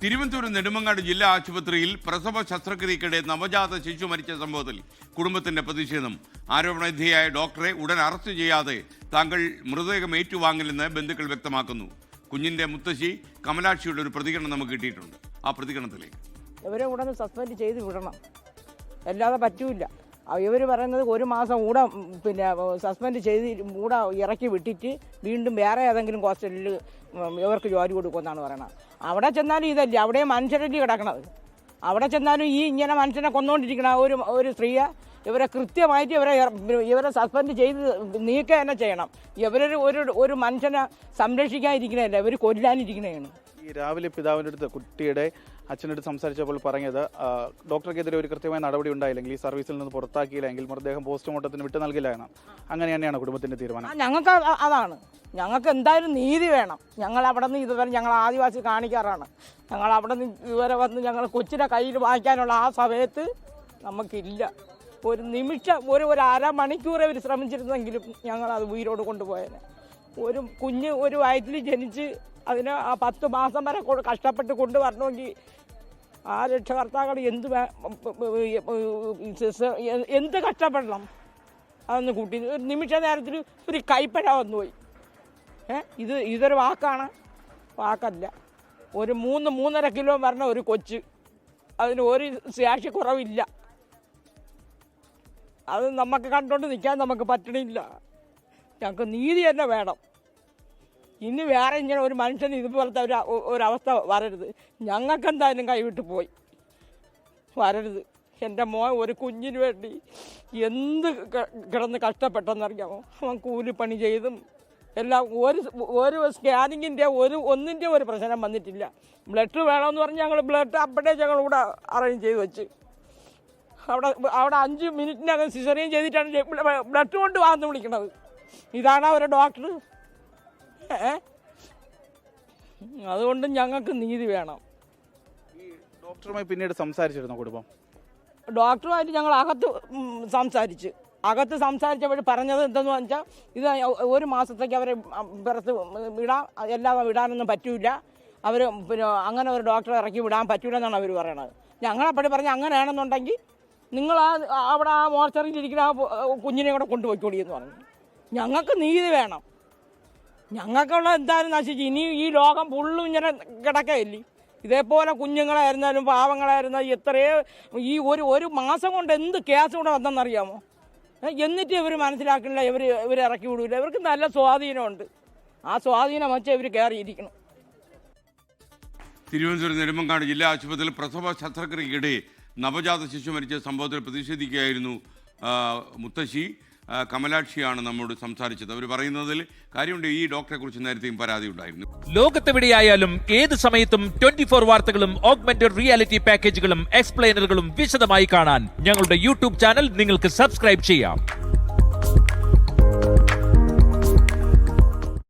തിരുവനന്തപുരം നെടുമങ്ങാട് ജില്ലാ ആശുപത്രിയിൽ പ്രസവ ശസ്ത്രക്രിയക്കിടെ നവജാത ശിശു മരിച്ച സംഭവത്തിൽ കുടുംബത്തിന്റെ പ്രതിഷേധം. ആരോപണവിധേയായ ഡോക്ടറെ ഉടൻ അറസ്റ്റ് ചെയ്യാതെ താങ്കൾ മൃതദേഹം ഏറ്റുവാങ്ങില്ലെന്ന് ബന്ധുക്കൾ വ്യക്തമാക്കുന്നു. കുഞ്ഞിന്റെ മുത്തശ്ശി കമലാക്ഷിയുടെ ഒരു പ്രതികരണം നമുക്ക് കിട്ടിയിട്ടുണ്ട്. ആ പ്രതികരണത്തിലേക്ക്. ഇവരെ ഉടനെ സസ്പെൻഡ് ചെയ്ത് വിടണം, അല്ലാതെ പറ്റൂല. ഇവർ പറയുന്നത് ഒരു മാസം കൂടെ സസ്പെൻഡ് ചെയ്ത് കൂടെ ഇറക്കി വിട്ടിട്ട് വീണ്ടും വേറെ ഏതെങ്കിലും ഹോസ്റ്റലിൽ ഇവർക്ക് ജോലി കൊടുക്കുമെന്നാണ് പറയണത്. അവിടെ ചെന്നാലും ഇതല്ലേ, അവിടെ മനുഷ്യരല്ലേ കിടക്കണത്. അവിടെ ചെന്നാലും ഈ ഇങ്ങനെ മനുഷ്യനെ കൊന്നുകൊണ്ടിരിക്കണ ഒരു സ്ത്രീയെ ഇവരെ കൃത്യമായിട്ട് ഇവരെ സസ്പെൻഡ് ചെയ്ത് നീക്കുക തന്നെ ചെയ്യണം. ഒരു മനുഷ്യനെ സംരക്ഷിക്കാനിരിക്കണതല്ല, ഇവർ കൊല്ലാനിരിക്കണതാണ്. ഈ രാവിലെ പിതാവിൻ്റെ അടുത്ത് കുട്ടിയുടെ അച്ഛൻ്റെ അടുത്ത് സംസാരിച്ചപ്പോൾ പറഞ്ഞത് ഡോക്ടർക്കെതിരെ ഒരു കൃത്യമായ നടപടി ഉണ്ടായില്ലെങ്കിൽ, ഈ സർവീസിൽ നിന്ന് പുറത്താക്കിയില്ലെങ്കിൽ മൃതദേഹം പോസ്റ്റ്മോർട്ടത്തിന് വിട്ടു നൽകില്ല എന്നാണ്. അങ്ങനെ തന്നെയാണ് കുടുംബത്തിന്റെ തീരുമാനം. ഞങ്ങൾക്ക് അതാണ്, ഞങ്ങൾക്ക് എന്തായാലും നീതി വേണം. ഞങ്ങൾ അവിടെ നിന്ന് ഇതുവരെ ഞങ്ങൾ ആദിവാസി കാണിക്കാറാണ്. ഞങ്ങൾ അവിടെ നിന്ന് ഇതുവരെ വന്ന് ഞങ്ങൾ കൊച്ചിനെ കയ്യിൽ വാങ്ങിക്കാനുള്ള ആ സമയത്ത് നമുക്കില്ല. ഒരു നിമിഷം ഒരു അരമണിക്കൂർ അവർ ശ്രമിച്ചിരുന്നെങ്കിലും ഞങ്ങളത് ഉയിരോട് കൊണ്ടുപോയേനെ. ഒരു കുഞ്ഞ് ഒരു വയറ്റിൽ ജനിച്ച് അതിന് ആ 10 മാസം വരെ കഷ്ടപ്പെട്ട് കൊണ്ടുവരണമെങ്കിൽ ആ രക്ഷകർത്താക്കൾ എന്ത് കഷ്ടപ്പെടണം. അതൊന്ന് കൂട്ടി ഒരു നിമിഷ നേരത്തിൽ ഒരു കൈപ്പഴ വന്നുപോയി. ഇതൊരു വാക്കല്ല. ഒരു 3-3.5 കിലോ വരണ ഒരു കൊച്ച്, അതിന് ഒരു ശേഷി കുറവില്ല. അത് നമുക്ക് കണ്ടുകൊണ്ട് നിൽക്കാൻ നമുക്ക് പറ്റണില്ല. ഞങ്ങൾക്ക് നീതി തന്നെ വേണം. ഇനി വേറെ ഇങ്ങനെ ഒരു മനുഷ്യന് ഇതുപോലത്തെ ഒരവസ്ഥ വരരുത്. ഞങ്ങൾക്കെന്തായാലും കൈവിട്ട് പോയി വരരുത്. എൻ്റെ മോൻ ഒരു കുഞ്ഞിന് വേണ്ടി എന്ത് കിടന്ന് കഷ്ടപ്പെട്ടെന്നറിയാമോ. അവൻ കൂലിപ്പണി ചെയ്തും എല്ലാം ഒരു സ്കാനിങ്ങിൻ്റെ ഒന്നിൻ്റെ ഒരു പ്രശ്നം വന്നിട്ടില്ല. ബ്ലഡ് വേണമെന്ന് പറഞ്ഞ് ഞങ്ങൾ ബ്ലഡ് അപ്പോഴേ ഞങ്ങളിവിടെ അറേഞ്ച് ചെയ്ത് വെച്ച് അവിടെ 5 മിനിറ്റിനകം സിസറിയൻ ചെയ്തിട്ടാണ് ബ്ലഡ് കൊണ്ട് വാന്ന് വിളിക്കണത്. ഇതാണ് അവരെ ഡോക്ടർ. അതുകൊണ്ട് ഞങ്ങൾക്ക് നീതി വേണം. ഈ ഡോക്ടറുമായി പിന്നീട് സംസാരിച്ചിരുന്നു കുടുംബം? ഡോക്ടറുമായിട്ട് ഞങ്ങൾ അകത്ത് സംസാരിച്ചപ്പോൾ പറഞ്ഞത് എന്തെന്ന് വെച്ചാൽ, ഇത് ഒരു മാസത്തേക്ക് അവരെ പുറത്ത് എല്ലാം വിടാനൊന്നും പറ്റൂല. അവർ അങ്ങനെ ഒരു ഡോക്ടറെ ഇറക്കി വിടാൻ പറ്റൂല എന്നാണ് അവർ പറയണത്. ഞങ്ങളപ്പോഴും പറഞ്ഞ് അങ്ങനെയാണെന്നുണ്ടെങ്കിൽ നിങ്ങൾ അവിടെ ആ മോർച്ചറിയിലിരിക്കുന്ന ആ കുഞ്ഞിനെ കൂടെ കൊണ്ടുപോയിക്കോളിയെന്ന് പറഞ്ഞു. ഞങ്ങൾക്ക് നീതി വേണം. ഞങ്ങൾക്കുള്ള എന്തായാലും നശിച്ചു. ഇനി ഈ ലോകം ഫുള്ളും ഇങ്ങനെ കിടക്കയില്ലേ. ഇതേപോലെ കുഞ്ഞുങ്ങളായിരുന്നാലും പാവങ്ങളായിരുന്നാലും എത്രയോ ഈ ഒരു മാസം കൊണ്ട് എന്ത് കേസ് കൂടെ വന്നെന്നറിയാമോ. എന്നിട്ട് ഇവർ മനസ്സിലാക്കണില്ല, ഇവർ ഇറക്കി വിടില്ല. ഇവർക്ക് നല്ല സ്വാധീനമുണ്ട്. ആ സ്വാധീനം വെച്ച് ഇവർ കയറിയിരിക്കണം. തിരുവനന്തപുരം നെടുമങ്ങാട് ജില്ലാ ആശുപത്രിയിൽ പ്രസവ ശസ്ത്രക്രിയക്കിടെ നവജാത ശിശു മരിച്ച സംഭവത്തിൽ പ്രതിഷേധിക്കുകയായിരുന്നു മുത്തശ്ശി. കമലാക്ഷിയാണ് നമ്മോട് സംസാരിച്ചത്. അവർ പറയുന്നതിൽ കാര്യമുണ്ട്. ഈ ഡോക്ടറെ കുറിച്ച് നേരത്തെയും പരാതി ഉണ്ടായിരുന്നു. ലോകത്തെവിടെയായാലും ഏത് സമയത്തും 24 വാർത്തകളും ഓഗ്മെന്റഡ് റിയാലിറ്റി പാക്കേജുകളും എക്സ്പ്ലെയിനറുകളും വിശദമായി കാണാൻ ഞങ്ങളുടെ യൂട്യൂബ് ചാനൽ നിങ്ങൾക്ക് സബ്സ്ക്രൈബ് ചെയ്യാം.